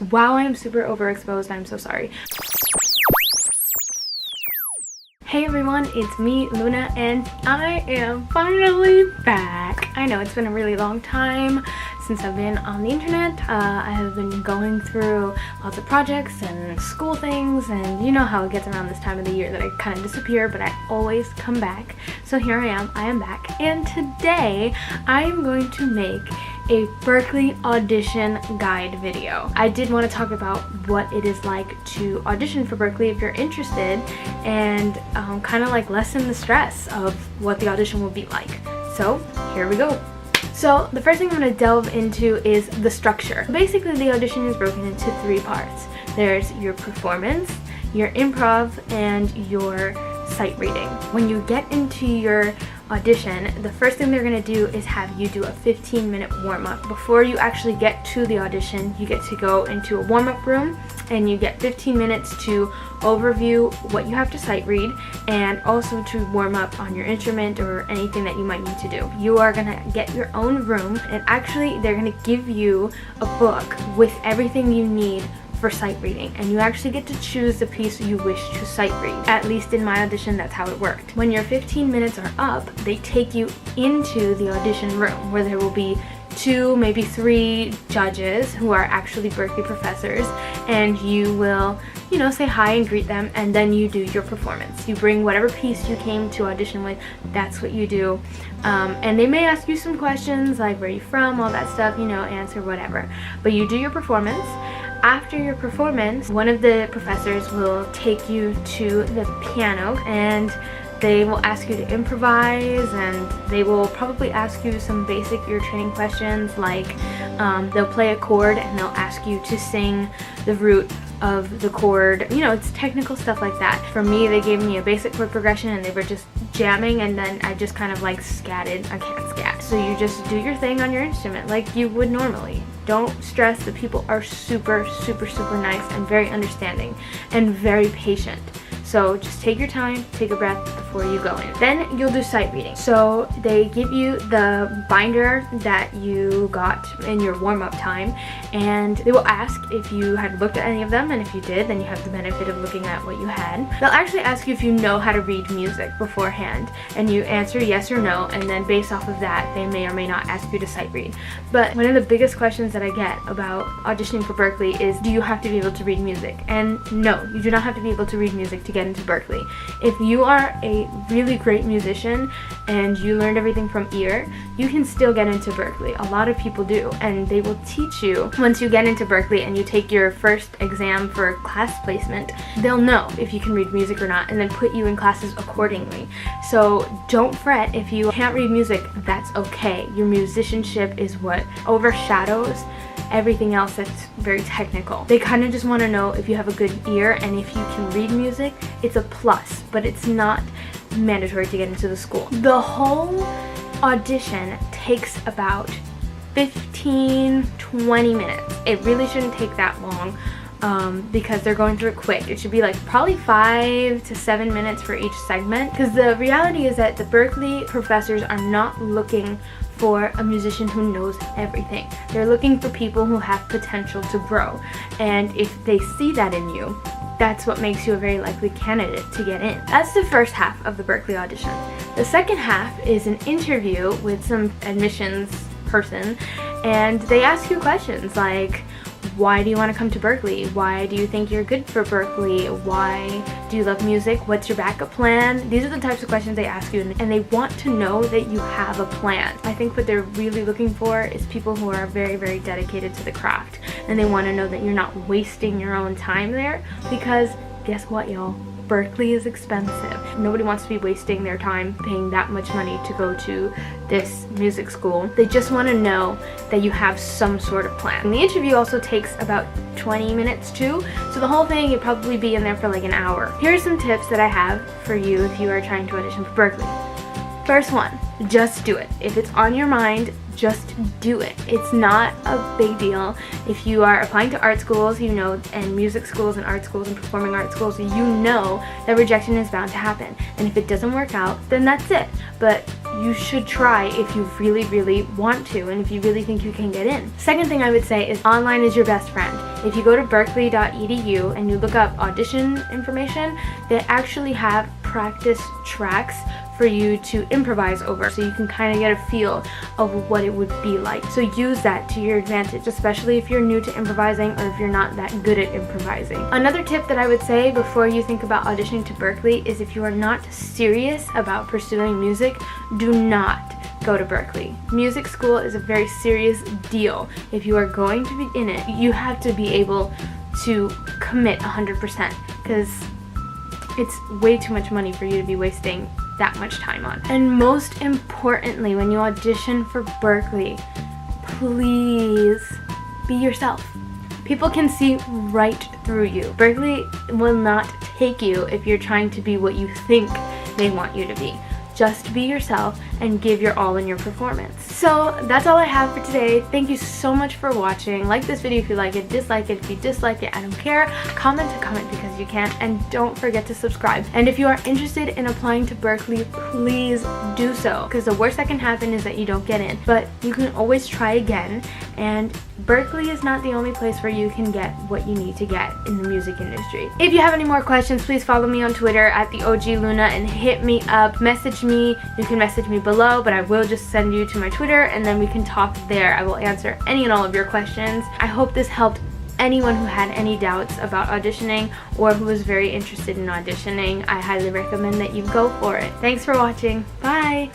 Wow, I'm super overexposed. I'm so sorry. Hey everyone, it's me, Luna, and I am finally back. I know it's been a really long time since I've been on the internet. I have been going through lots of projects and school things, and you know how it gets around this time of the year that I kind of disappear, but I always come back. So here I am back, and today I am going to make a Berklee audition guide video. I did want to talk about what it is like to audition for Berklee if you're interested, and kind of like lessen the stress of what the audition will be like. So here we go. So the first thing I'm going to delve into is the structure. Basically, the audition is broken into 3 parts. There's your performance, your improv, and your sight reading. When you get into your audition, the first thing they're going to do is have you do a 15-minute warm-up. Before you actually get to the audition, you get to go into a warm-up room and you get 15 minutes to overview what you have to sight read and also to warm up on your instrument or anything that you might need to do. You are going to get your own room, and actually they're going to give you a book with everything you need for sight reading, and you actually get to choose the piece you wish to sight read. At least in my audition, that's how it worked. When your 15 minutes are up, they take you into the audition room where there will be 2, maybe 3 judges who are actually Berklee professors, and you will, you know, say hi and greet them, and then you do your performance. You bring whatever piece you came to audition with, that's what you do. And they may ask you some questions like where are you from, all that stuff, you know, answer whatever. But you do your performance. After your performance, one of the professors will take you to the piano and they will ask you to improvise, and they will probably ask you some basic ear training questions like they'll play a chord and they'll ask you to sing the root of the chord. You know, it's technical stuff like that. For me, they gave me a basic chord progression and they were just jamming, and then I just kind of like scatted. I can't scat. So you just do your thing on your instrument like you would normally. Don't stress. The people are super, super, super nice and very understanding and very patient. So just take your time, take a breath before you go in. Then you'll do sight reading. So they give you the binder that you got in your warm-up time, and they will ask if you had looked at any of them, and if you did, then you have the benefit of looking at what you had. They'll actually ask you if you know how to read music beforehand, and you answer yes or no, and then based off of that, they may or may not ask you to sight read. But one of the biggest questions that I get about auditioning for Berklee is, do you have to be able to read music? And no, you do not have to be able to read music to get into Berklee. If you are a really great musician and you learned everything from ear, you can still get into Berklee. A lot of people do, and they will teach you once you get into Berklee and you take your first exam for class placement. They'll know if you can read music or not, and then put you in classes accordingly. So don't fret if you can't read music. That's okay. Your musicianship is what overshadows everything else that's very technical. They kind of just want to know if you have a good ear, and if you can read music, it's a plus, but it's not mandatory to get into the school. The whole audition takes about 15-20 minutes. It really shouldn't take that long because they're going through it quick. It should be like probably 5 to 7 minutes for each segment, because the reality is that the Berklee professors are not looking for a musician who knows everything. They're looking for people who have potential to grow, and if they see that in you, that's what makes you a very likely candidate to get in. That's the first half of the Berklee audition. The second half is an interview with some admissions person, and they ask you questions like, why do you want to come to Berklee? Why do you think you're good for Berklee? Why do you love music? What's your backup plan? These are the types of questions they ask you, and they want to know that you have a plan. I think what they're really looking for is people who are very, very dedicated to the craft, and they want to know that you're not wasting your own time there, because guess what, y'all? Berklee is expensive. Nobody wants to be wasting their time paying that much money to go to this music school. They just want to know that you have some sort of plan. And the interview also takes about 20 minutes too, so the whole thing, you'd probably be in there for like an hour. Here are some tips that I have for you if you are trying to audition for Berklee. First one, just do it. If it's on your mind, just do it. It's not a big deal. If you are applying to art schools, you know, and music schools and art schools and performing arts schools, you know that rejection is bound to happen. And if it doesn't work out, then that's it. But you should try if you really, really want to, and if you really think you can get in. Second thing I would say is online is your best friend. If you go to berklee.edu and you look up audition information, they actually have practice tracks for you to improvise over, so you can kind of get a feel of what it would be like. So use that to your advantage, especially if you're new to improvising or if you're not that good at improvising. Another tip that I would say before you think about auditioning to Berklee is if you are not serious about pursuing music, do not go to Berklee. Music school is a very serious deal. If you are going to be in it, you have to be able to commit 100%, because it's way too much money for you to be wasting that much time on. And most importantly, when you audition for Berklee, please be yourself. People can see right through you. Berklee will not take you if you're trying to be what you think they want you to be. Just be yourself and give your all in your performance. So that's all I have for today. Thank you so much for watching. Like this video if you like it, dislike it if you dislike it, I don't care. Comment a comment because you can, and don't forget to subscribe. And if you are interested in applying to Berklee, please do so, because the worst that can happen is that you don't get in, but you can always try again. And Berklee is not the only place where you can get what you need to get in the music industry. If you have any more questions, please follow me on Twitter at the OG Luna and hit me up. Message me. You can message me below, but I will just send you to my Twitter and then we can talk there. I will answer any and all of your questions. I hope this helped anyone who had any doubts about auditioning or who was very interested in auditioning. I highly recommend that you go for it. Thanks for watching. Bye!